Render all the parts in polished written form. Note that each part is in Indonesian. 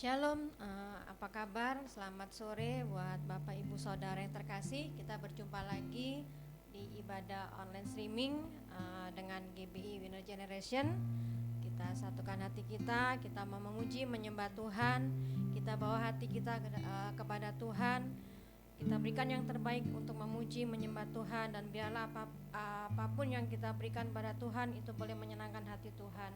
Shalom, apa kabar? Selamat sore buat Bapak Ibu Saudara yang terkasih. Kita berjumpa lagi di ibadah online streaming dengan GBI Winner Generation. Kita satukan hati kita mau memuji, menyembah Tuhan. Kita bawa hati kita kepada Tuhan. Kita berikan yang terbaik untuk memuji, menyembah Tuhan. Dan biarlah apapun yang kita berikan pada Tuhan itu boleh menyenangkan hati Tuhan.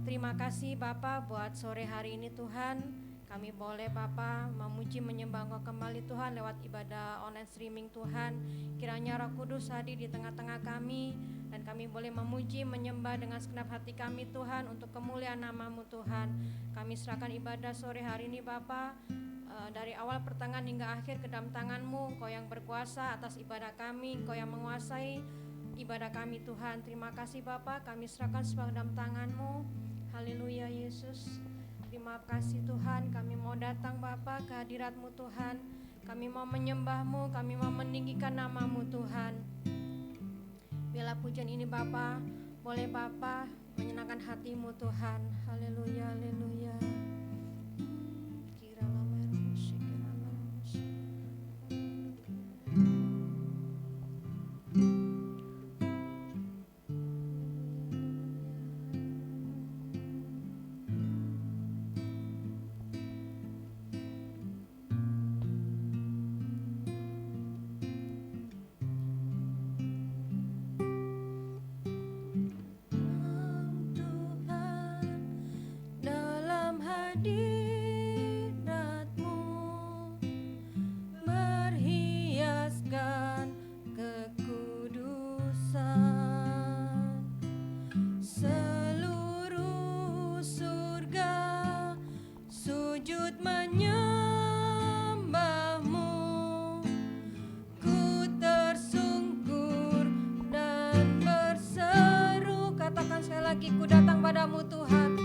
Terima kasih Bapa buat sore hari ini Tuhan. Kami boleh Bapa memuji menyembah Engkau kembali Tuhan lewat ibadah online streaming Tuhan. Kiranya Roh Kudus hadir di tengah-tengah kami, dan kami boleh memuji menyembah dengan segenap hati kami Tuhan untuk kemuliaan nama-Mu Tuhan. Kami serahkan ibadah sore hari ini Bapa, dari awal pertengahan hingga akhir ke dalam tangan-Mu. Engkau yang berkuasa atas ibadah kami, Engkau yang menguasai ibadah kami Tuhan. Terima kasih Bapa, kami serahkan semua dalam tangan-Mu. Haleluya Yesus. Terima kasih Tuhan, kami mau datang Bapa ke hadirat-Mu Tuhan. Kami mau menyembah-Mu, kami mau meninggikan nama-Mu Tuhan. Biarlah pujian ini Bapa, boleh Bapa menyenangkan hati-Mu Tuhan. Haleluya, haleluya. Ku datang padamu Tuhan.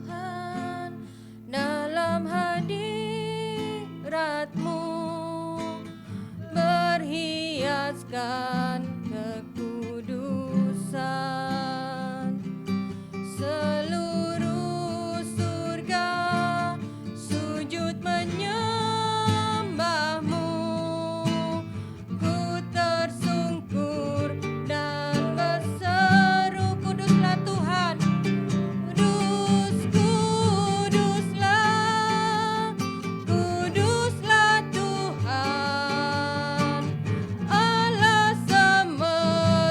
Tuhan dalam hadirat-Mu berhiaskan kekudusan, seluruh surga sujud menyembah-Mu. Ku tersungkur dan berhiaskan kekudusan, seluruh surga sujud menyembah-Mu. Ku tersungkur dan berseru, kuduslah Tuhan, kudus, kuduslah, kuduslah Tuhan Allah semesta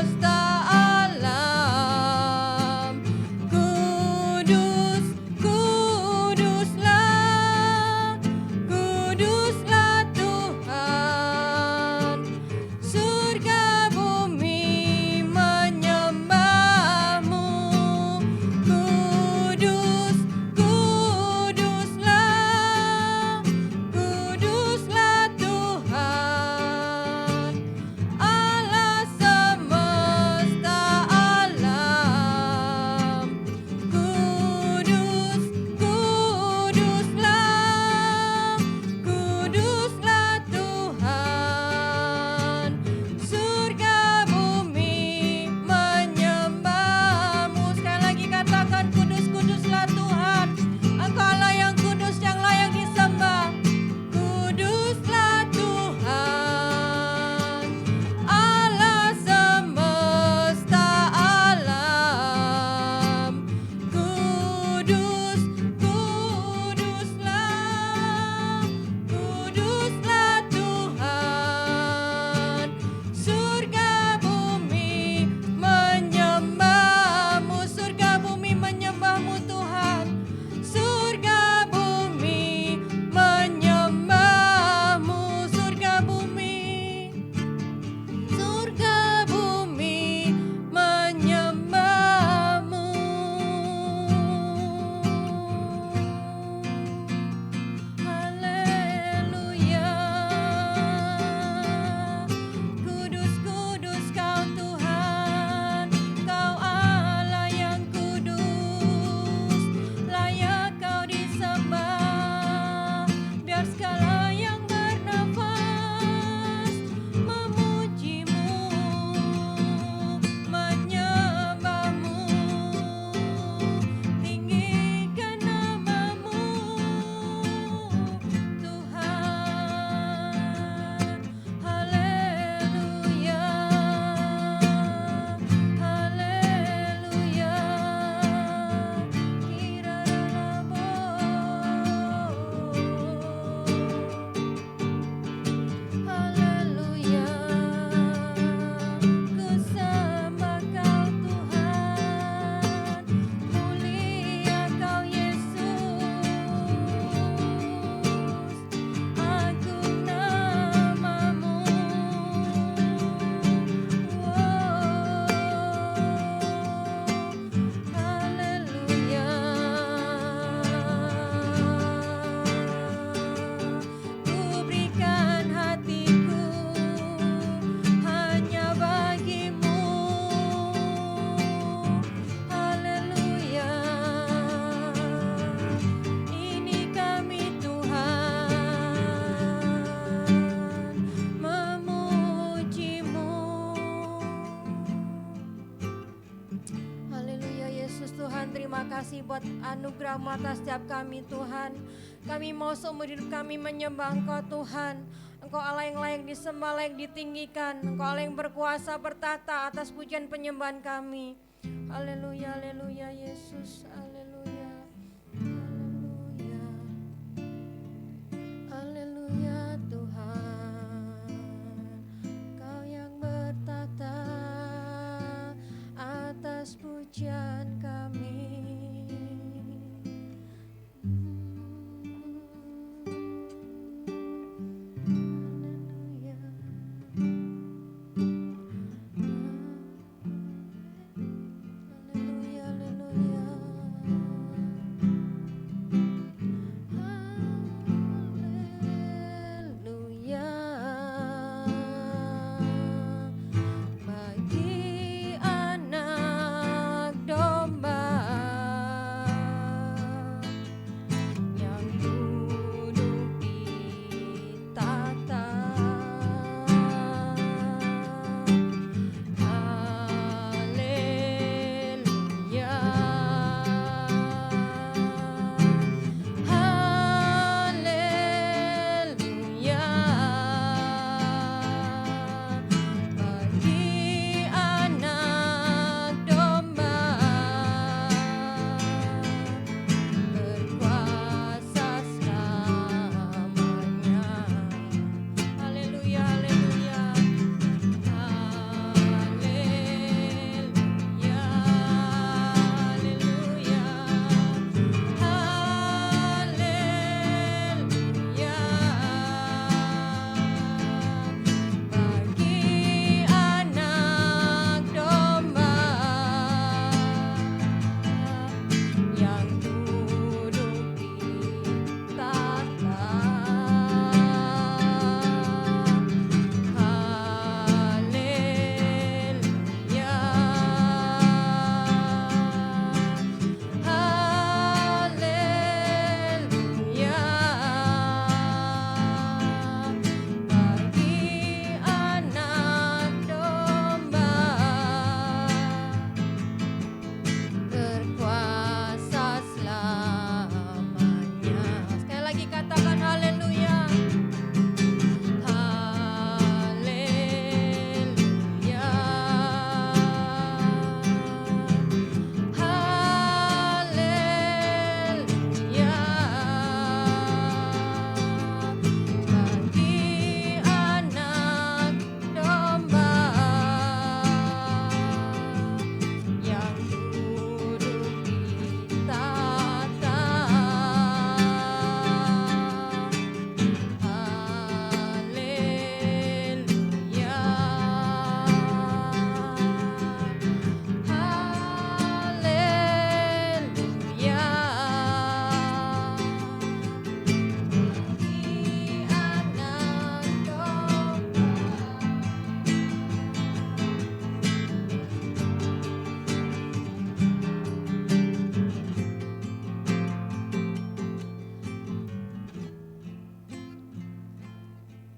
terima kasih buat anugerah-Mu atas setiap kami Tuhan. Kami mau seumur hidup kami menyembah Engkau Tuhan. Engkau Allah yang layak disembah, layak ditinggikan. Engkau Allah yang berkuasa bertata atas pujian penyembahan kami. Haleluya, haleluya Yesus, haleluya, haleluya, haleluya Tuhan. Kau yang bertata atas pujian kami.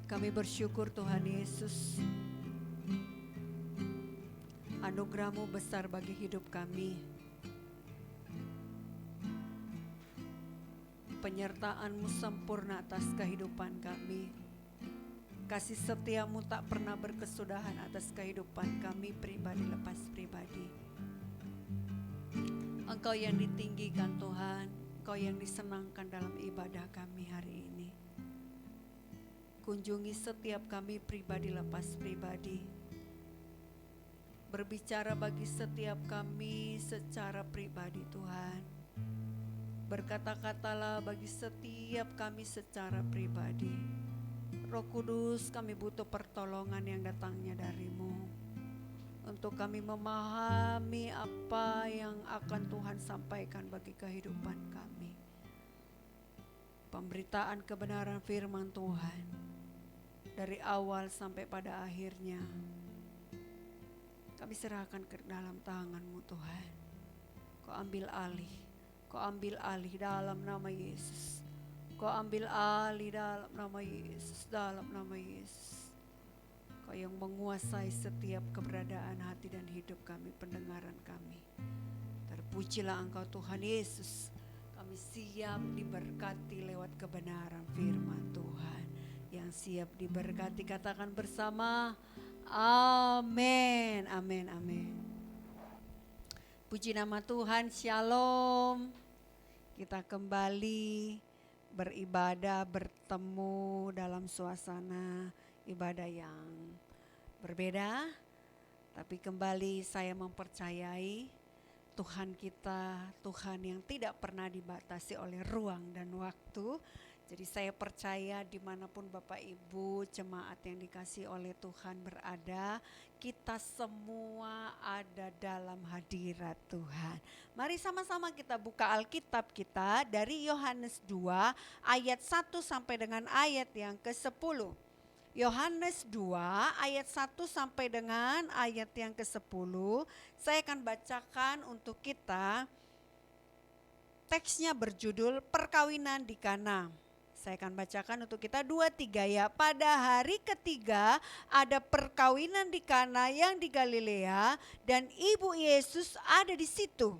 Kami bersyukur Tuhan Yesus, anugerah-Mu besar bagi hidup kami. Penyertaan-Mu sempurna atas kehidupan kami. Kasih setia-Mu tak pernah berkesudahan atas kehidupan kami pribadi lepas pribadi. Engkau yang ditinggikan Tuhan, Engkau yang disenangkan dalam ibadah kami hari ini. Kunjungi setiap kami pribadi lepas pribadi. Berbicara bagi setiap kami secara pribadi Tuhan. Berkata-katalah bagi setiap kami secara pribadi. Roh Kudus, kami butuh pertolongan yang datangnya dari-Mu. Untuk kami memahami apa yang akan Tuhan sampaikan bagi kehidupan kami. Pemberitaan kebenaran firman Tuhan. Dari awal sampai pada akhirnya, kami serahkan ke dalam tangan-Mu Tuhan. Kau ambil alih dalam nama Yesus. Kau ambil alih dalam nama Yesus, dalam nama Yesus. Kau yang menguasai setiap keberadaan hati dan hidup kami, pendengaran kami. Terpujilah Engkau Tuhan Yesus. Kami siap diberkati lewat kebenaran firman Tuhan. Yang siap diberkati katakan bersama, amin, amin, amin. Puji nama Tuhan, shalom. Kita kembali beribadah, bertemu dalam suasana ibadah yang berbeda. Tapi kembali saya mempercayai Tuhan kita, Tuhan yang tidak pernah dibatasi oleh ruang dan waktu. Jadi saya percaya dimanapun Bapak Ibu jemaat yang dikasih oleh Tuhan berada, kita semua ada dalam hadirat Tuhan. Mari sama-sama kita buka Alkitab kita dari Yohanes 2 ayat 1 sampai dengan ayat yang ke-10. Yohanes 2 ayat 1 sampai dengan ayat yang ke-10. Saya akan bacakan untuk kita. Teksnya berjudul Perkawinan di Kana. Saya akan bacakan untuk kita 2-3 ya. Pada hari ketiga ada perkawinan di Kana yang di Galilea dan ibu Yesus ada di situ.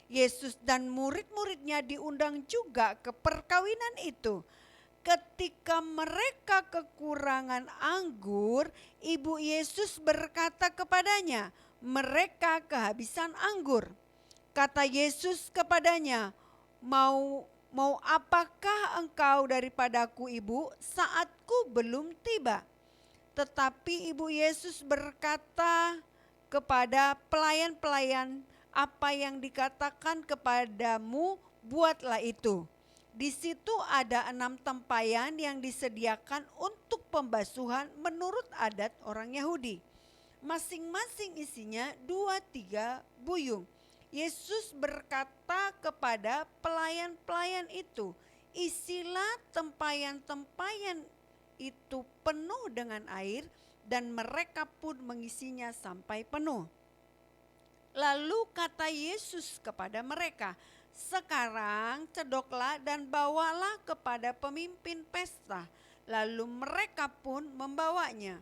Yesus dan murid-muridnya diundang juga ke perkawinan itu. Ketika mereka kekurangan anggur, ibu Yesus berkata kepadanya, mereka kehabisan anggur. Kata Yesus kepadanya, Mau apakah engkau daripadaku ibu, saatku belum tiba. Tetapi ibu Yesus berkata kepada pelayan-pelayan, apa yang dikatakan kepadamu buatlah itu. Di situ ada 6 tempayan yang disediakan untuk pembasuhan menurut adat orang Yahudi. Masing-masing isinya 2-3 buyung. Yesus berkata kepada pelayan-pelayan itu, isilah tempayan-tempayan itu penuh dengan air, dan mereka pun mengisinya sampai penuh. Lalu kata Yesus kepada mereka, sekarang cedoklah dan bawalah kepada pemimpin pesta. Lalu mereka pun membawanya.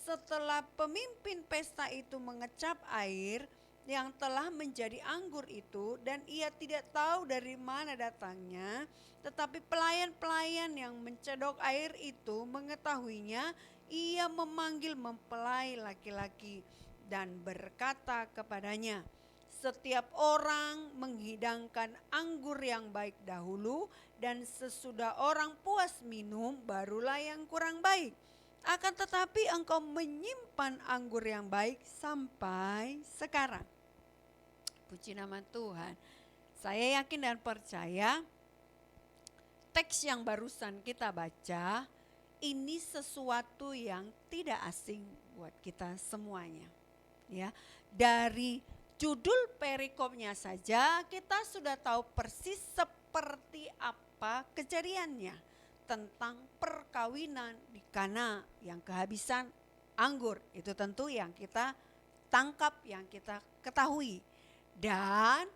Setelah pemimpin pesta itu mengecap air yang telah menjadi anggur itu, dan ia tidak tahu dari mana datangnya, tetapi pelayan-pelayan yang mencedok air itu mengetahuinya, ia memanggil mempelai laki-laki dan berkata kepadanya, setiap orang menghidangkan anggur yang baik dahulu, dan sesudah orang puas minum barulah yang kurang baik. Akan tetapi engkau menyimpan anggur yang baik sampai sekarang. Puji nama Tuhan. Saya yakin dan percaya teks yang barusan kita baca ini sesuatu yang tidak asing buat kita semuanya. Ya, dari judul perikopnya saja kita sudah tahu persis seperti apa kejadiannya tentang perkawinan di Kana yang kehabisan anggur. Itu tentu yang kita tangkap, yang kita ketahui. Dan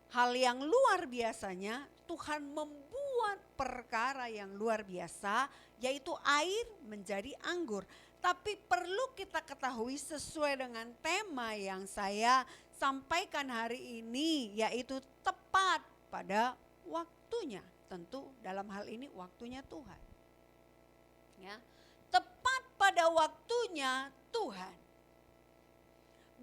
hal yang luar biasanya, Tuhan membuat perkara yang luar biasa, yaitu air menjadi anggur. Tapi perlu kita ketahui sesuai dengan tema yang saya sampaikan hari ini, yaitu tepat pada waktunya. Tentu dalam hal ini waktunya Tuhan. Ya, tepat pada waktunya Tuhan.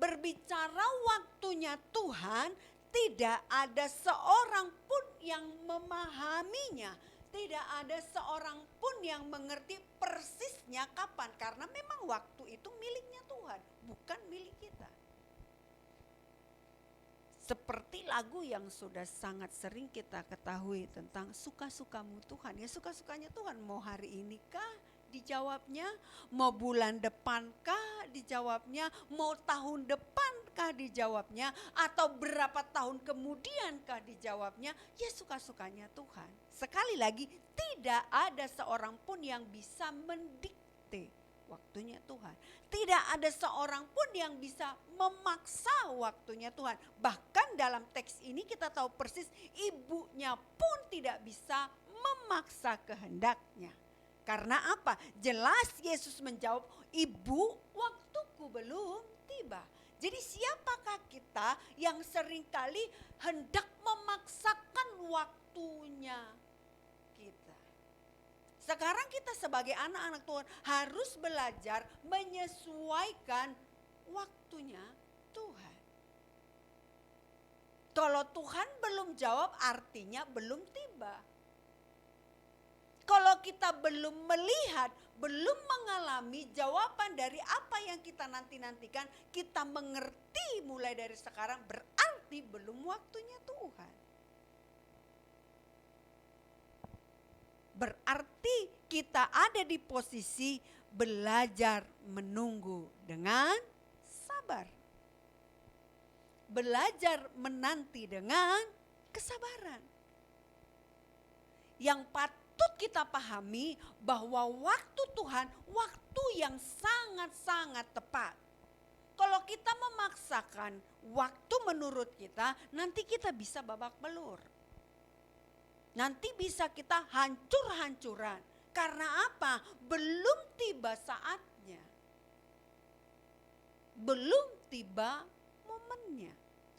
Berbicara waktunya Tuhan, tidak ada seorang pun yang memahaminya. Tidak ada seorang pun yang mengerti persisnya kapan. Karena memang waktu itu miliknya Tuhan, bukan milik kita. Seperti lagu yang sudah sangat sering kita ketahui tentang suka-sukamu Tuhan. Ya suka-sukanya Tuhan, mau hari ini kah dijawabnya, mau bulan depan kah dijawabnya, mau tahun depan kah dijawabnya, atau berapa tahun kemudian kah dijawabnya, ya suka-sukanya Tuhan. Sekali lagi, tidak ada seorang pun yang bisa mendikte waktunya Tuhan. Tidak ada seorang pun yang bisa memaksa waktunya Tuhan. Bahkan dalam teks ini kita tahu persis ibunya pun tidak bisa memaksa kehendaknya. Karena apa? Jelas Yesus menjawab, ibu, waktuku belum tiba. Jadi siapakah kita yang seringkali hendak memaksakan waktunya kita? Sekarang kita sebagai anak-anak Tuhan harus belajar menyesuaikan waktunya Tuhan. Kalau Tuhan belum jawab artinya belum tiba. Kalau kita belum melihat, belum mengalami jawaban dari apa yang kita nanti-nantikan, kita mengerti mulai dari sekarang berarti belum waktunya Tuhan. Berarti kita ada di posisi belajar menunggu dengan sabar. Belajar menanti dengan kesabaran. Yang patut kita pahami bahwa waktu Tuhan, waktu yang sangat-sangat tepat. Kalau kita memaksakan waktu menurut kita, nanti kita bisa babak belur. Nanti bisa kita hancur-hancuran. Karena apa? Belum tiba saatnya. Belum tiba momennya.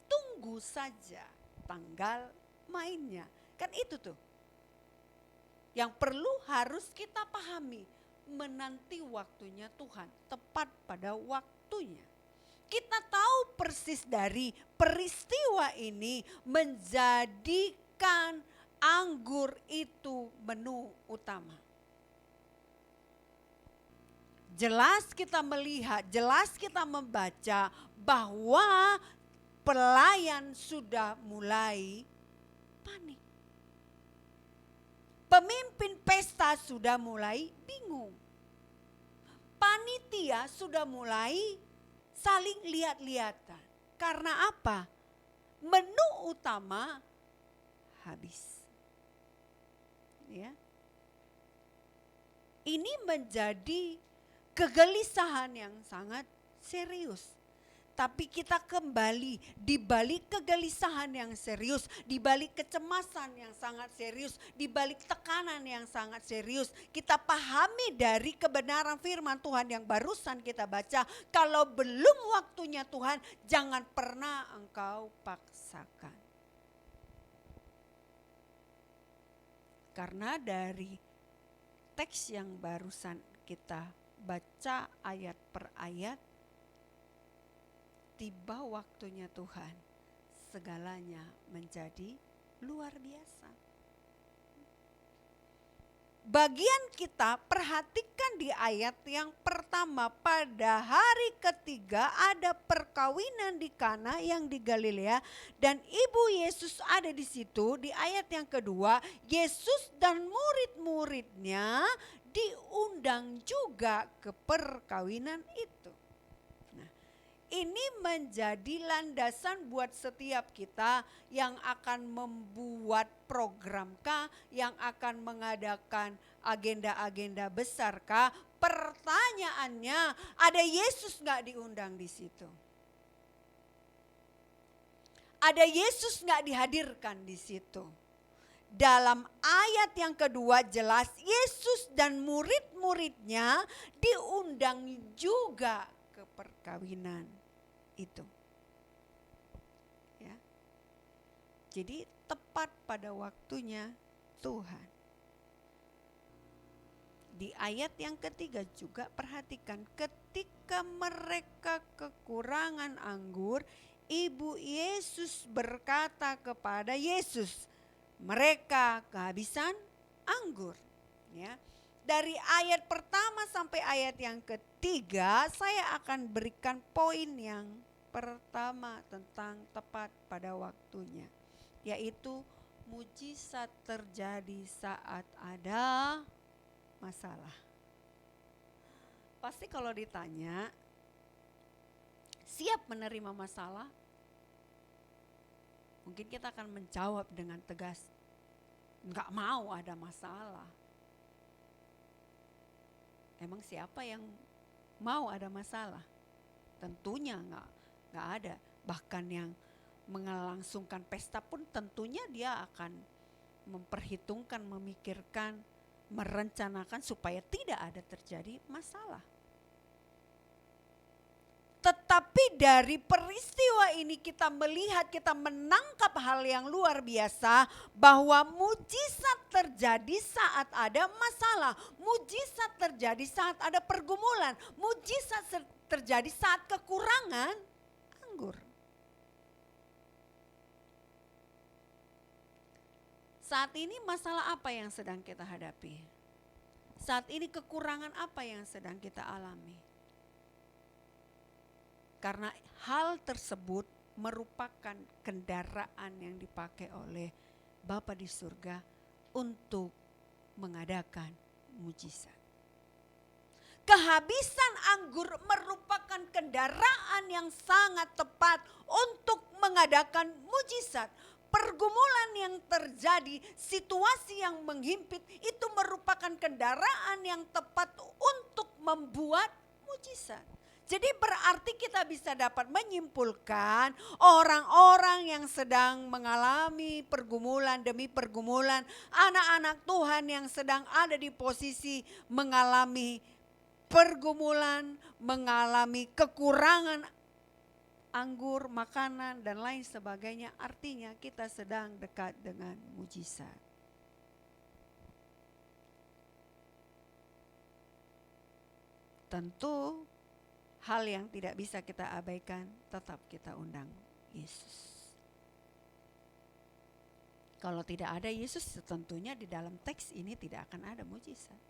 Tunggu saja tanggal mainnya. Kan itu tuh. Yang perlu harus kita pahami. Menanti waktunya Tuhan. Tepat pada waktunya. Kita tahu persis dari peristiwa ini menjadikan anggur itu menu utama. Jelas kita melihat, jelas kita membaca bahwa pelayan sudah mulai panik. Pemimpin pesta sudah mulai bingung. Panitia sudah mulai saling lihat-lihatan. Karena apa? Menu utama habis. Ya. Ini menjadi kegelisahan yang sangat serius. Tapi kita kembali di balik kegelisahan yang serius, di balik kecemasan yang sangat serius, di balik tekanan yang sangat serius, kita pahami dari kebenaran firman Tuhan yang barusan kita baca, kalau belum waktunya Tuhan, jangan pernah engkau paksakan. Karena dari teks yang barusan kita baca ayat per ayat, tiba waktunya Tuhan, segalanya menjadi luar biasa. Bagian kita perhatikan di ayat yang pertama, pada hari ketiga ada perkawinan di Kana yang di Galilea dan ibu Yesus ada di situ. Di ayat yang kedua, Yesus dan murid-muridnya diundang juga ke perkawinan itu. Ini menjadi landasan buat setiap kita yang akan membuat program kah, yang akan mengadakan agenda-agenda besar kah. Pertanyaannya, ada Yesus gak diundang di situ? Ada Yesus gak dihadirkan di situ? Dalam ayat yang kedua jelas Yesus dan murid-muridnya diundang juga ke perkawinan itu. Ya. Jadi tepat pada waktunya Tuhan. Di ayat yang ketiga juga perhatikan, ketika mereka kekurangan anggur, ibu Yesus berkata kepada Yesus, mereka kehabisan anggur. Ya. Dari ayat pertama sampai ayat yang ketiga, saya akan berikan poin yang pertama tentang tepat pada waktunya, yaitu mujizat terjadi saat ada masalah. Pasti kalau ditanya, siap menerima masalah? Mungkin kita akan menjawab dengan tegas, enggak mau ada masalah. Emang siapa yang mau ada masalah? Tentunya enggak ada. Bahkan yang melangsungkan pesta pun tentunya dia akan memperhitungkan, memikirkan, merencanakan supaya tidak ada terjadi masalah. Tetapi Tapi dari peristiwa ini kita melihat, kita menangkap hal yang luar biasa, bahwa mujizat terjadi saat ada masalah, mujizat terjadi saat ada pergumulan, mujizat terjadi saat kekurangan anggur. Saat ini masalah apa yang sedang kita hadapi? Saat ini kekurangan apa yang sedang kita alami? Karena hal tersebut merupakan kendaraan yang dipakai oleh Bapa di surga untuk mengadakan mujizat. Kehabisan anggur merupakan kendaraan yang sangat tepat untuk mengadakan mujizat. Pergumulan yang terjadi, situasi yang menghimpit itu merupakan kendaraan yang tepat untuk membuat mujizat. Jadi berarti kita bisa dapat menyimpulkan orang-orang yang sedang mengalami pergumulan demi pergumulan, anak-anak Tuhan yang sedang ada di posisi mengalami pergumulan, mengalami kekurangan anggur, makanan, dan lain sebagainya, artinya kita sedang dekat dengan mujizat. Tentu hal yang tidak bisa kita abaikan, tetap kita undang Yesus. Kalau tidak ada Yesus, tentunya di dalam teks ini tidak akan ada mujizat.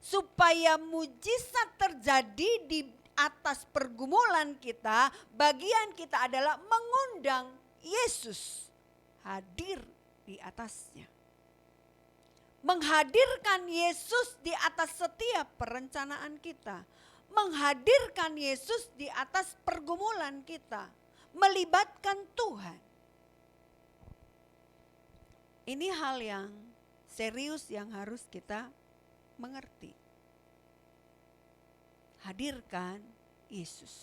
Supaya mujizat terjadi di atas pergumulan kita, bagian kita adalah mengundang Yesus hadir di atasnya. Menghadirkan Yesus di atas setiap perencanaan kita. Menghadirkan Yesus di atas pergumulan kita. Melibatkan Tuhan. Ini hal yang serius yang harus kita mengerti. Hadirkan Yesus.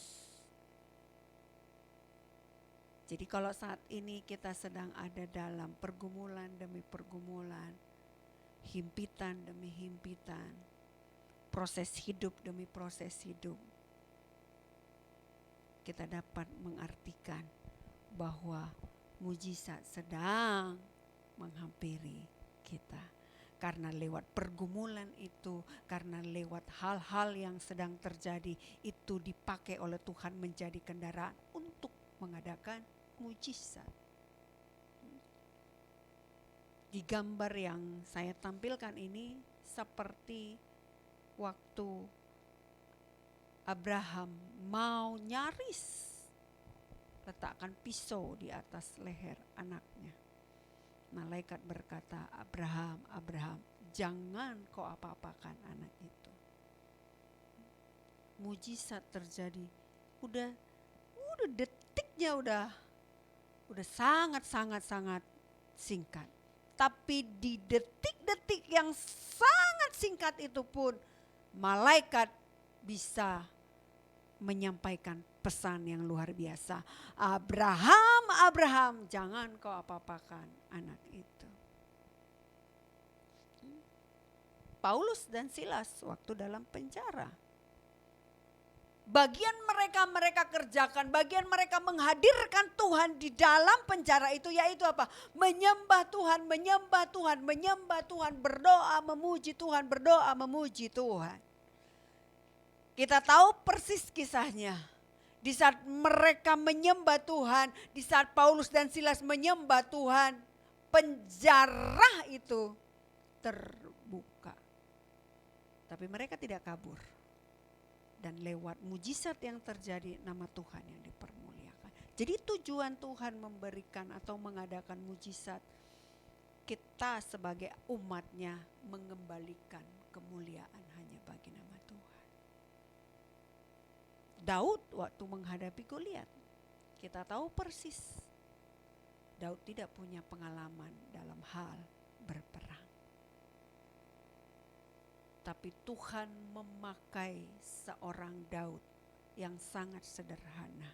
Jadi kalau saat ini kita sedang ada dalam pergumulan demi pergumulan, himpitan demi himpitan, proses hidup demi proses hidup, kita dapat mengartikan bahwa mujizat sedang menghampiri kita. Karena lewat pergumulan itu, karena lewat hal-hal yang sedang terjadi, itu dipakai oleh Tuhan menjadi kendaraan untuk mengadakan mujizat. Di gambar yang saya tampilkan ini seperti waktu Abraham mau nyaris letakkan pisau di atas leher anaknya. Malaikat berkata, Abraham, Abraham, jangan kau apa-apakan anak itu. Mujizat terjadi. Udah detiknya udah sangat singkat. Tapi di detik-detik yang sangat singkat itu pun malaikat bisa menyampaikan pesan yang luar biasa. Abraham, Abraham, jangan kau apa-apakan anak itu. Paulus dan Silas waktu dalam penjara. Bagian mereka kerjakan, bagian mereka menghadirkan Tuhan di dalam penjara itu, yaitu apa? Menyembah Tuhan, menyembah Tuhan, menyembah Tuhan, berdoa, memuji Tuhan, berdoa, memuji Tuhan. Kita tahu persis kisahnya. Di saat mereka menyembah Tuhan, di saat Paulus dan Silas menyembah Tuhan, penjara itu terbuka. Tapi mereka tidak kabur. Dan lewat mujizat yang terjadi, nama Tuhan yang dipermuliakan. Jadi tujuan Tuhan memberikan atau mengadakan mujizat, kita sebagai umatnya mengembalikan kemuliaan hanya bagi nama Tuhan. Daud waktu menghadapi Goliat, kita tahu persis Daud tidak punya pengalaman dalam hal berperang. Tapi Tuhan memakai seorang Daud yang sangat sederhana.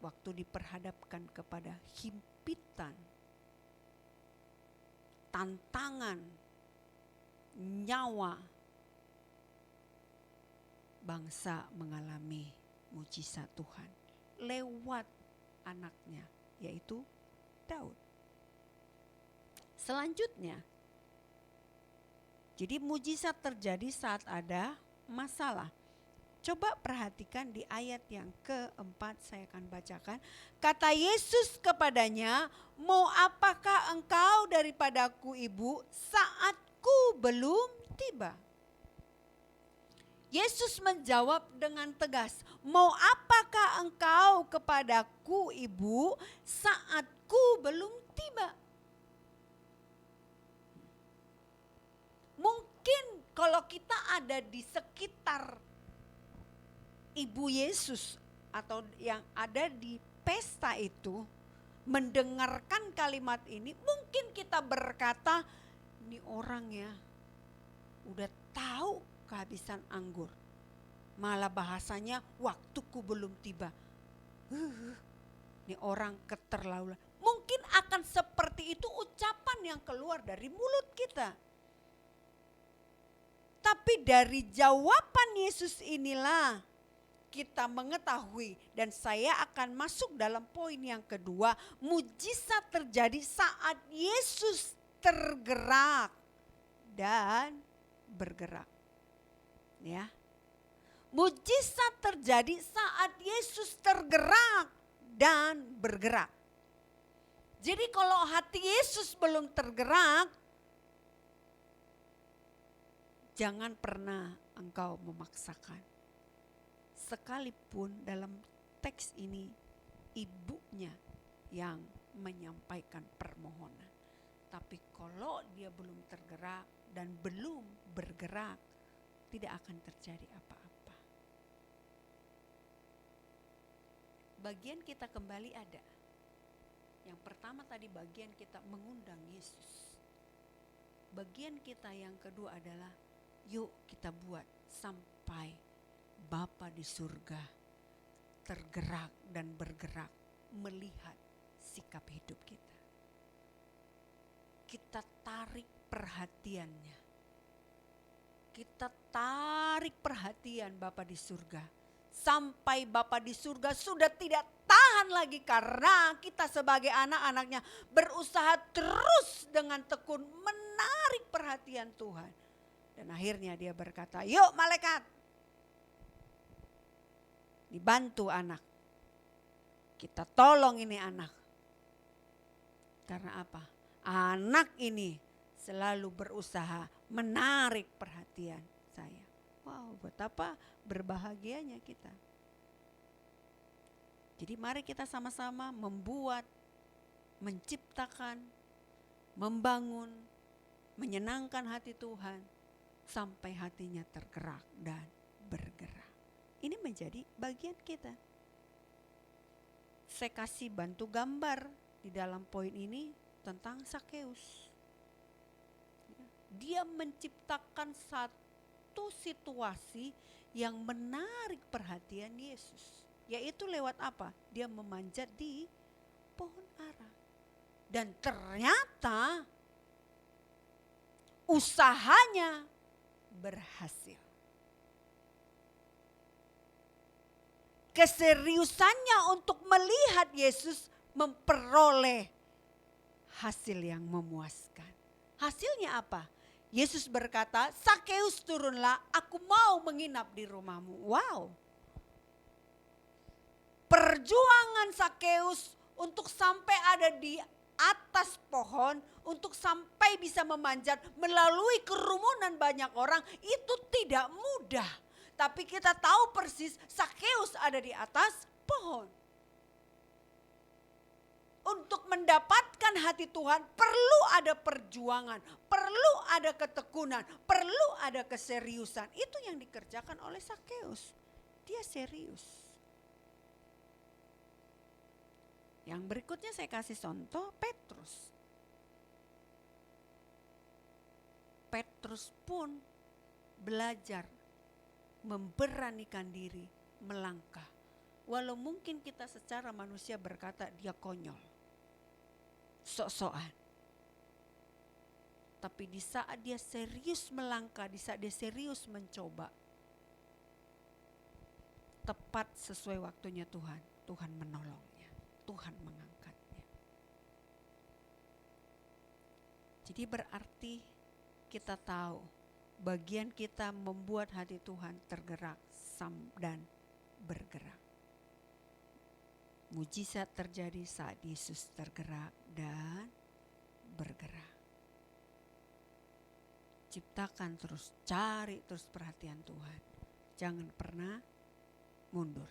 Waktu diperhadapkan kepada himpitan, tantangan, nyawa, bangsa mengalami mujizat Tuhan lewat anaknya, yaitu Daud. Selanjutnya, jadi mujizat terjadi saat ada masalah. Coba perhatikan di ayat yang keempat, saya akan bacakan. Kata Yesus kepadanya, mau apakah engkau daripadaku ibu, saatku belum tiba. Yesus menjawab dengan tegas, mau apakah engkau kepadaku ibu, saatku belum tiba. Mungkin kalau kita ada di sekitar Ibu Yesus atau yang ada di pesta itu, mendengarkan kalimat ini, mungkin kita berkata, ini orang ya udah tahu kehabisan anggur, malah bahasanya waktuku belum tiba. Ini orang keterlaluan. Mungkin akan seperti itu ucapan yang keluar dari mulut kita. Tapi dari jawaban Yesus inilah kita mengetahui, dan saya akan masuk dalam poin yang kedua. Mujizat terjadi saat Yesus tergerak dan bergerak. Ya. Mujizat terjadi saat Yesus tergerak dan bergerak. Jadi kalau hati Yesus belum tergerak, jangan pernah engkau memaksakan. Sekalipun dalam teks ini ibunya yang menyampaikan permohonan. Tapi kalau dia belum tergerak dan belum bergerak, tidak akan terjadi apa-apa. Bagian kita kembali ada. Yang pertama tadi bagian kita mengundang Yesus. Bagian kita yang kedua adalah yuk kita buat sampai Bapa di surga tergerak dan bergerak melihat sikap hidup kita. Kita tarik perhatiannya. Kita tarik perhatian Bapa di surga. Sampai Bapa di surga sudah tidak tahan lagi karena kita sebagai anak-anaknya berusaha terus dengan tekun menarik perhatian Tuhan. Dan akhirnya dia berkata, yuk malaikat, dibantu anak. Kita tolong ini anak. Karena apa? Anak ini selalu berusaha menarik perhatian saya. Wow, betapa berbahagianya kita. Jadi mari kita sama-sama membuat, menciptakan, membangun, menyenangkan hati Tuhan sampai hatinya tergerak dan bergerak. Ini menjadi bagian kita. Saya kasih bantu gambar di dalam poin ini tentang Sakeus. Dia menciptakan satu situasi yang menarik perhatian Yesus. Yaitu lewat apa? Dia memanjat di pohon ara. Dan ternyata usahanya berhasil. Keseriusannya untuk melihat Yesus memperoleh hasil yang memuaskan. Hasilnya apa? Yesus berkata, Sakeus turunlah, aku mau menginap di rumahmu. Wow. Perjuangan Sakeus untuk sampai ada di atas pohon, untuk sampai bisa memanjat melalui kerumunan banyak orang, itu tidak mudah. Tapi kita tahu persis Sakeus ada di atas pohon. Untuk mendapatkan hati Tuhan perlu ada perjuangan, perlu ada ketekunan, perlu ada keseriusan. Itu yang dikerjakan oleh Sakeus. Dia serius. Yang berikutnya saya kasih contoh Petrus. Petrus pun belajar memberanikan diri melangkah. Walau mungkin kita secara manusia berkata dia konyol, sok-sokan. Tapi di saat dia serius melangkah, di saat dia serius mencoba, tepat sesuai waktunya Tuhan, Tuhan menolongnya, Tuhan mengangkatnya. Jadi berarti kita tahu bagian kita membuat hati Tuhan tergerak dan bergerak. Mujizat terjadi saat Yesus tergerak dan bergerak. Ciptakan terus, cari terus perhatian Tuhan. Jangan pernah mundur.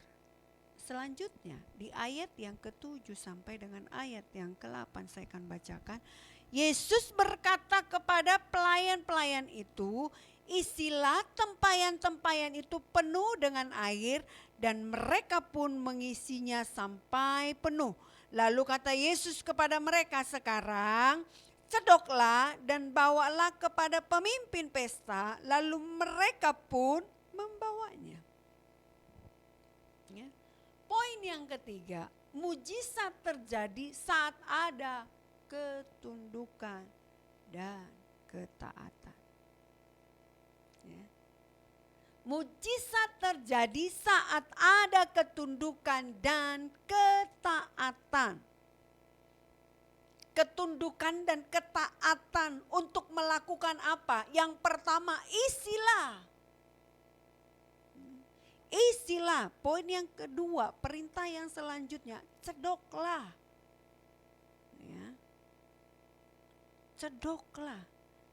Selanjutnya di ayat yang ke-7 sampai dengan ayat yang ke-8 saya akan bacakan. Yesus berkata kepada pelayan-pelayan itu, isilah tempayan-tempayan itu penuh dengan air, dan mereka pun mengisinya sampai penuh. Lalu kata Yesus kepada mereka, sekarang cedoklah dan bawalah kepada pemimpin pesta. Lalu mereka pun membawanya. Ya. Poin yang ketiga, mujizat terjadi saat ada ketundukan dan ketaatan. Ya. Mujizat terjadi saat ada ketundukan dan ketaatan. Ketundukan dan ketaatan untuk melakukan apa? Yang pertama, isilah. Isilah. Poin yang kedua, perintah yang selanjutnya, cedoklah. Ya. Cedoklah.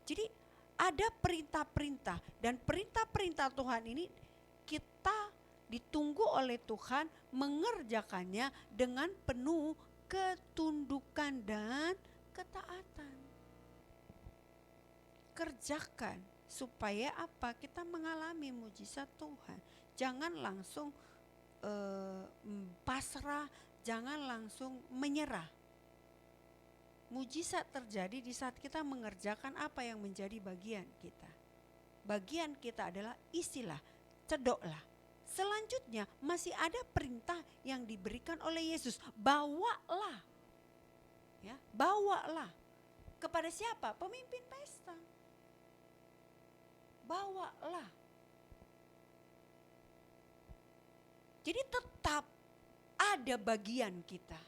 Jadi ada perintah-perintah, dan perintah-perintah Tuhan ini kita ditunggu oleh Tuhan mengerjakannya dengan penuh ketundukan dan ketaatan. Kerjakan supaya apa? Kita mengalami mujizat Tuhan. Jangan langsung pasrah, jangan langsung menyerah. Mujizat terjadi di saat kita mengerjakan apa yang menjadi bagian kita. Bagian kita adalah isilah, cedoklah. Selanjutnya masih ada perintah yang diberikan oleh Yesus, bawalah. Ya, bawalah. Kepada siapa? Pemimpin pesta. Bawalah. Jadi tetap ada bagian kita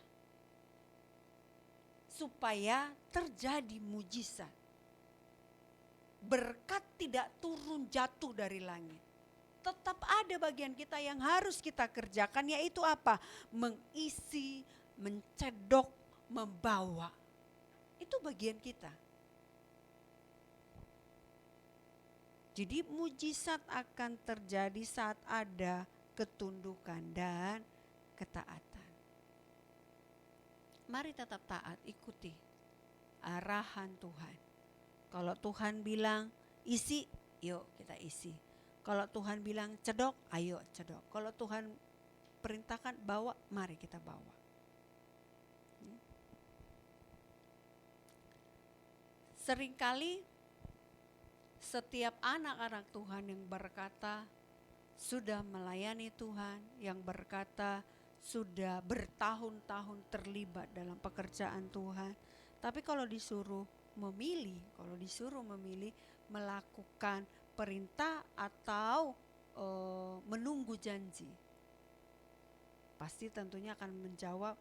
supaya terjadi mujizat. Berkat tidak turun jatuh dari langit. Tetap ada bagian kita yang harus kita kerjakan, yaitu apa? Mengisi, mencedok, membawa. Itu bagian kita. Jadi mujizat akan terjadi saat ada ketundukan dan ketaatan. Mari tetap taat, ikuti arahan Tuhan. Kalau Tuhan bilang isi, yuk kita isi. Kalau Tuhan bilang cedok, ayo cedok. Kalau Tuhan perintahkan bawa, mari kita bawa. Seringkali setiap anak-anak Tuhan yang berkata sudah melayani Tuhan, yang berkata sudah bertahun-tahun terlibat dalam pekerjaan Tuhan, tapi kalau disuruh memilih melakukan perintah atau menunggu janji, pasti tentunya akan menjawab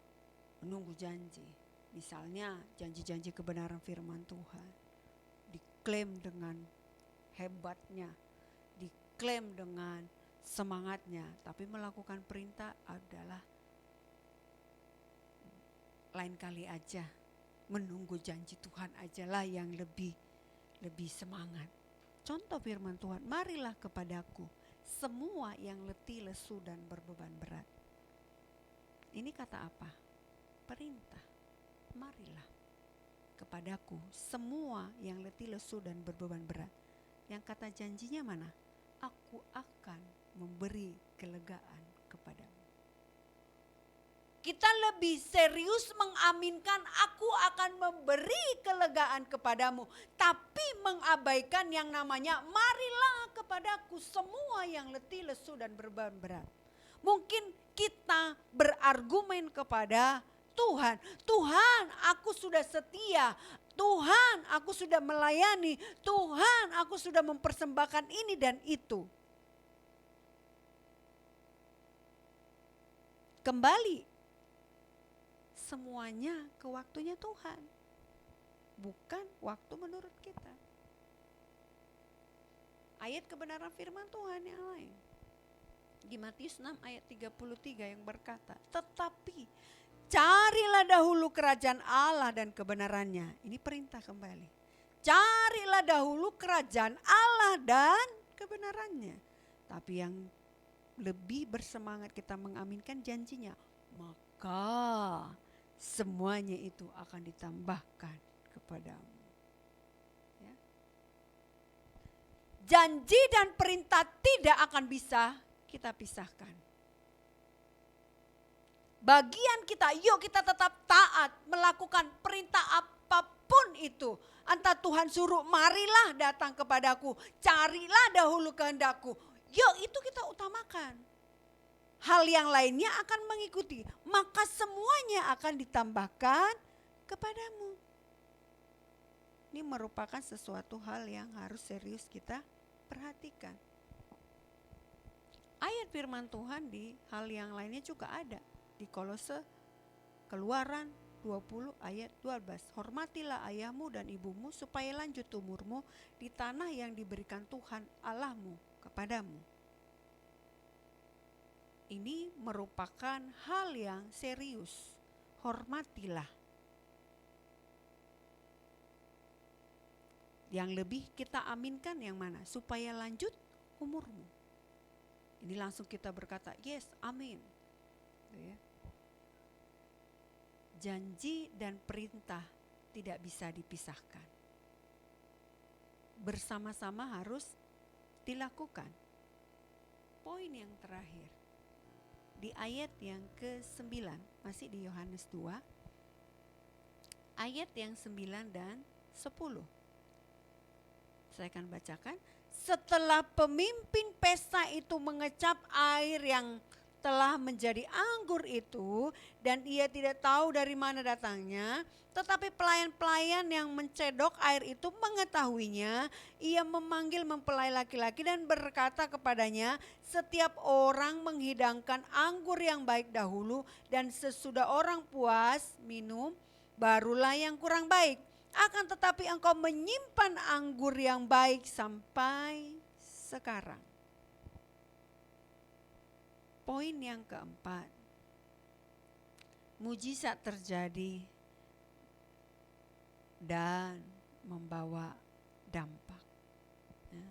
menunggu janji. Misalnya janji-janji kebenaran firman Tuhan diklaim dengan hebatnya, diklaim dengan semangatnya, tapi melakukan perintah adalah lain kali aja. Menunggu janji Tuhan ajalah yang lebih semangat. Contoh firman Tuhan, marilah kepadaku semua yang letih, lesu dan berbeban berat. Ini kata apa? Perintah. Marilah kepadaku semua yang letih, lesu dan berbeban berat. Yang kata janjinya mana? Aku akan memberi kelegaan kepadamu. Kita lebih serius mengaminkan aku akan memberi kelegaan kepadamu, tapi mengabaikan yang namanya marilah kepadaku semua yang letih, lesu dan berbeban berat. Mungkin kita berargumen kepada Tuhan, Tuhan aku sudah setia, Tuhan aku sudah melayani, Tuhan aku sudah mempersembahkan ini dan itu. Kembali semuanya ke waktunya Tuhan, bukan waktu menurut kita. Ayat kebenaran firman Tuhan yang lain di Matius 6 ayat 33 yang berkata, tetapi carilah dahulu kerajaan Allah dan kebenarannya. Ini perintah kembali. Carilah dahulu kerajaan Allah dan kebenarannya. Tapi yang lebih bersemangat kita mengaminkan janjinya, maka semuanya itu akan ditambahkan kepadamu. Ya. Janji dan perintah tidak akan bisa kita pisahkan. Bagian kita, yuk kita tetap taat melakukan perintah apapun itu. Entah Tuhan suruh, marilah datang kepadaku, carilah dahulu kehendakku. Yuk itu kita utamakan. Hal yang lainnya akan mengikuti, maka semuanya akan ditambahkan kepadamu. Ini merupakan sesuatu hal yang harus serius kita perhatikan. Ayat firman Tuhan di hal yang lainnya juga ada. Di Kolose, Keluaran 20 ayat 12. Hormatilah ayahmu dan ibumu supaya lanjut umurmu di tanah yang diberikan Tuhan Allahmu kepadamu. Ini merupakan hal yang serius. Hormatilah. Yang lebih kita aminkan yang mana? Supaya lanjut umurmu. Ini langsung kita berkata, yes, amin. Ya. Janji dan perintah tidak bisa dipisahkan. Bersama-sama harus dilakukan. Poin yang terakhir. Di ayat yang ke-9, masih di Yohanes 2, ayat yang 9 dan 10. Saya akan bacakan. Setelah pemimpin pesta itu mengecap air yang telah menjadi anggur itu, dan ia tidak tahu dari mana datangnya, tetapi pelayan-pelayan yang mencedok air itu mengetahuinya. Ia memanggil mempelai laki-laki dan berkata kepadanya, setiap orang menghidangkan anggur yang baik dahulu, dan sesudah orang puas minum, barulah yang kurang baik. Akan tetapi engkau menyimpan anggur yang baik sampai sekarang. Poin yang keempat, mujizat terjadi dan membawa dampak. Ya,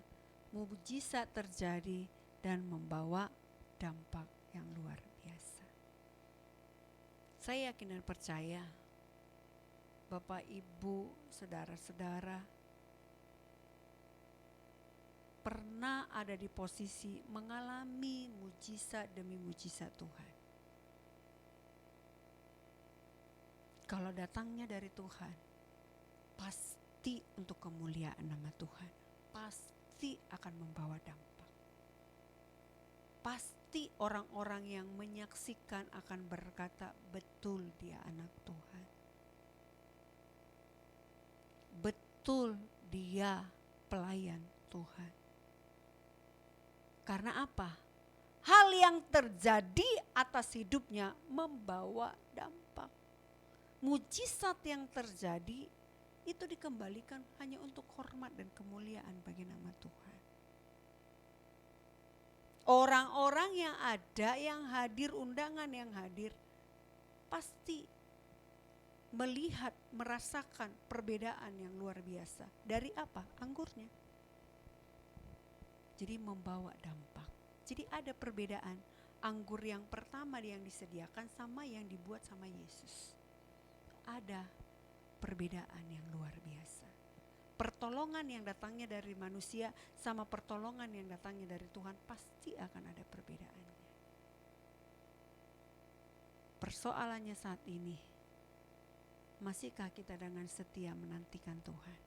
mujizat terjadi dan membawa dampak yang luar biasa. Saya yakin dan percaya, Bapak, Ibu, saudara-saudara pernah ada di posisi mengalami mujizat demi mujizat Tuhan. Kalau datangnya dari Tuhan, pasti untuk kemuliaan nama Tuhan, pasti akan membawa dampak. Pasti orang-orang yang menyaksikan akan berkata, betul dia anak Tuhan. Betul dia pelayan Tuhan. Karena apa? Hal yang terjadi atas hidupnya membawa dampak. Mujizat yang terjadi itu dikembalikan hanya untuk hormat dan kemuliaan bagi nama Tuhan. Orang-orang yang ada, yang hadir, undangan yang hadir, pasti melihat, merasakan perbedaan yang luar biasa. Dari apa? Anggurnya. Jadi membawa dampak. Jadi ada perbedaan anggur yang pertama yang disediakan sama yang dibuat sama Yesus. Ada perbedaan yang luar biasa. Pertolongan yang datangnya dari manusia sama pertolongan yang datangnya dari Tuhan pasti akan ada perbedaannya. Persoalannya saat ini, masihkah kita dengan setia menantikan Tuhan?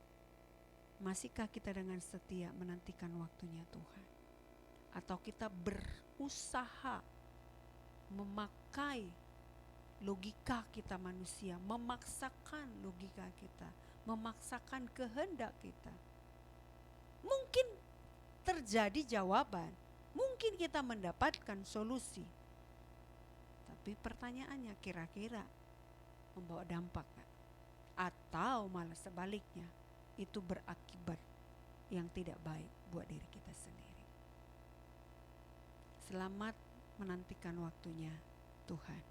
Masihkah kita dengan setia menantikan waktunya Tuhan? Atau kita berusaha memakai logika kita manusia, memaksakan logika kita, memaksakan kehendak kita? Mungkin terjadi jawaban, mungkin kita mendapatkan solusi. Tapi pertanyaannya, kira-kira membawa dampak gak? Atau malah sebaliknya, itu berakibat yang tidak baik buat diri kita sendiri. Selamat menantikan waktunya Tuhan.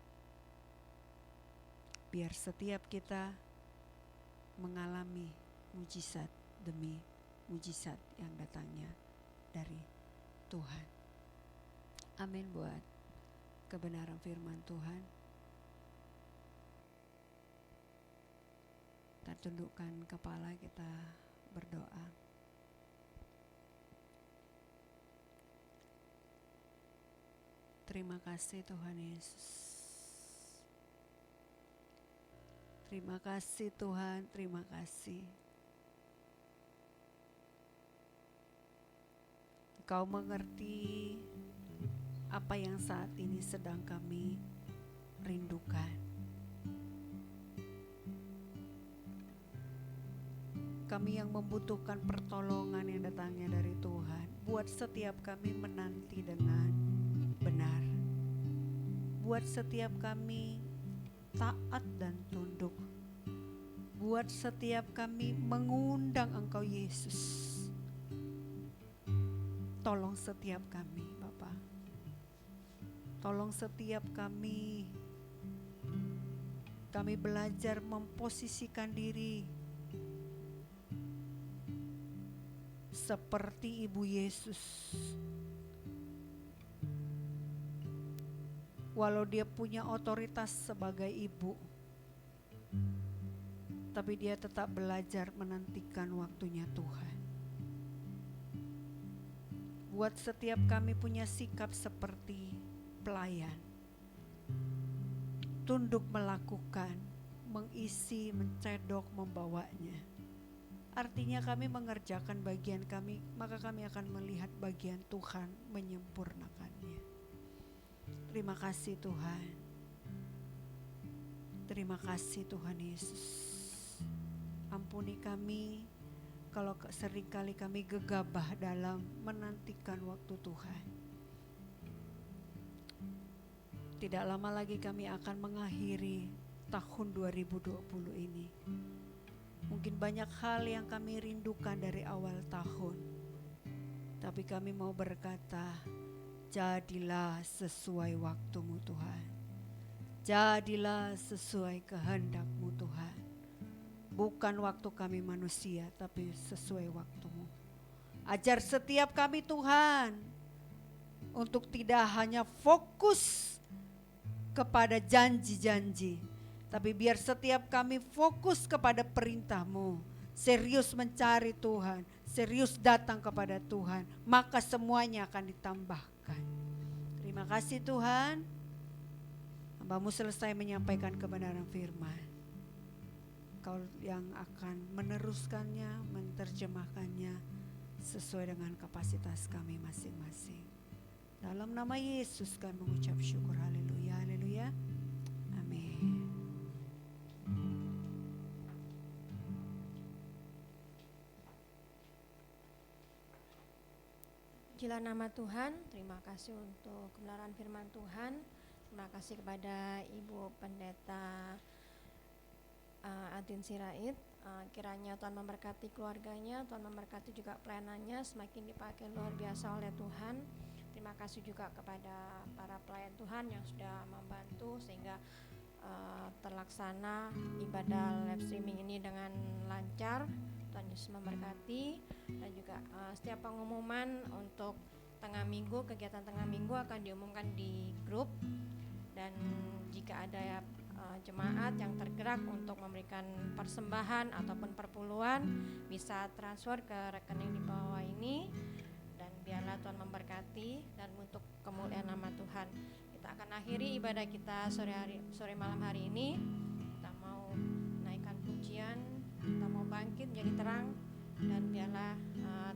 Biar setiap kita mengalami mujizat demi mujizat yang datangnya dari Tuhan. Amin buat kebenaran firman Tuhan. Kita tundukkan kepala, kita berdoa. Terima kasih Tuhan Yesus. Terima kasih Tuhan, terima kasih. Engkau mengerti apa yang saat ini sedang kami rindukan. Kami yang membutuhkan pertolongan yang datangnya dari Tuhan. Buat setiap kami menanti dengan benar. Buat setiap kami taat dan tunduk. Buat setiap kami mengundang Engkau Yesus. Tolong setiap kami Bapa. Tolong setiap kami. Kami belajar memposisikan diri seperti Ibu Yesus. Walau dia punya otoritas sebagai ibu, tapi dia tetap belajar menantikan waktunya Tuhan. Buat setiap kami punya sikap seperti pelayan, tunduk melakukan, mengisi, mencedok, membawanya. Artinya kami mengerjakan bagian kami, maka kami akan melihat bagian Tuhan menyempurnakannya. Terima kasih Tuhan. Terima kasih Tuhan Yesus. Ampuni kami kalau seringkali kami gegabah dalam menantikan waktu Tuhan. Tidak lama lagi kami akan mengakhiri tahun 2020 ini. Mungkin banyak hal yang kami rindukan dari awal tahun. Tapi kami mau berkata, jadilah sesuai waktumu Tuhan. Jadilah sesuai kehendak-Mu Tuhan. Bukan waktu kami manusia, tapi sesuai waktu-Mu. Ajar setiap kami Tuhan, untuk tidak hanya fokus kepada janji-janji, tapi biar setiap kami fokus kepada perintah-Mu. Serius mencari Tuhan, serius datang kepada Tuhan, maka semuanya akan ditambahkan. Terima kasih Tuhan. Hamba-Mu selesai menyampaikan kebenaran firman. Kau yang akan meneruskannya, menerjemahkannya sesuai dengan kapasitas kami masing-masing. Dalam nama Yesus kami mengucap syukur. Haleluya, haleluya. Amin. Pujilah nama Tuhan. Terima kasih untuk kebenaran firman Tuhan. Terima kasih kepada Ibu Pendeta Adin Sirait. Kiranya Tuhan memberkati keluarganya, Tuhan memberkati juga pelayanannya, semakin dipakai luar biasa oleh Tuhan. Terima kasih juga kepada para pelayan Tuhan yang sudah membantu sehingga terlaksana ibadah live streaming ini dengan lancar. Tuhan Yesus memberkati. Dan juga setiap pengumuman untuk tengah minggu, kegiatan tengah minggu akan diumumkan di grup. Dan jika ada jemaat yang tergerak untuk memberikan persembahan ataupun perpuluhan, bisa transfer ke rekening di bawah ini. Dan biarlah Tuhan memberkati dan untuk kemuliaan nama Tuhan. Kita akan akhiri ibadah kita sore malam hari ini. Kita mau naikkan pujian, kita mau bangkit menjadi terang, dan biarlah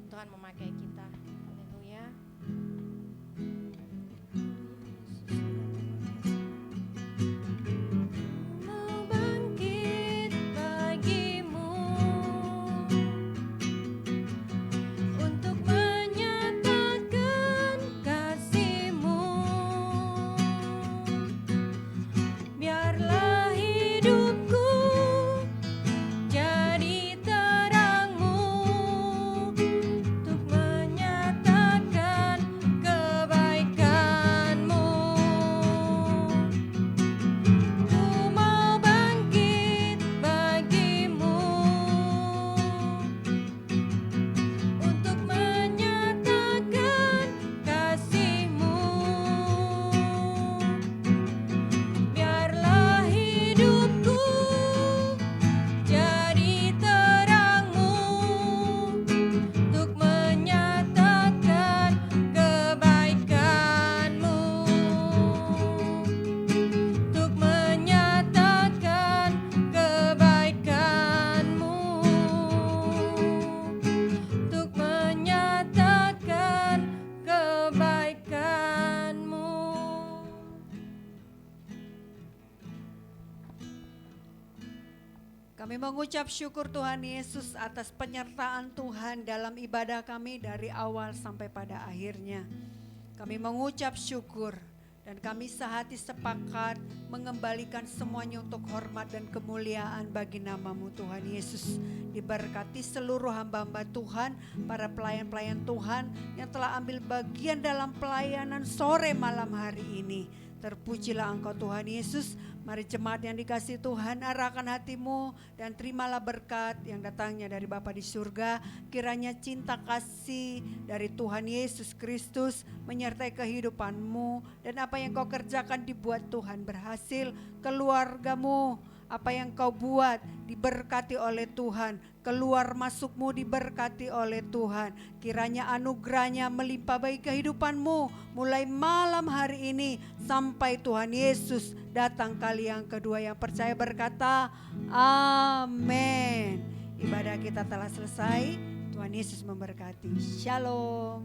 Tuhan memakai kita. Haleluya. Kami mengucap syukur Tuhan Yesus atas penyertaan Tuhan dalam ibadah kami dari awal sampai pada akhirnya. Kami mengucap syukur dan kami sehati sepakat mengembalikan semuanya untuk hormat dan kemuliaan bagi nama-Mu Tuhan Yesus. Diberkati seluruh hamba-hamba Tuhan, para pelayan-pelayan Tuhan yang telah ambil bagian dalam pelayanan sore malam hari ini. Terpujilah Engkau Tuhan Yesus. Mari jemaat yang dikasihi Tuhan, arahkan hatimu dan terimalah berkat yang datangnya dari Bapa di surga. Kiranya cinta kasih dari Tuhan Yesus Kristus menyertai kehidupanmu, dan apa yang kau kerjakan dibuat Tuhan berhasil. Keluargamu, apa yang kau buat diberkati oleh Tuhan. Keluar masukmu diberkati oleh Tuhan. Kiranya anugerahnya melimpah bagi kehidupanmu mulai malam hari ini sampai Tuhan Yesus datang kali yang kedua. Yang percaya berkata amin. Ibadah kita telah selesai. Tuhan Yesus memberkati. Shalom.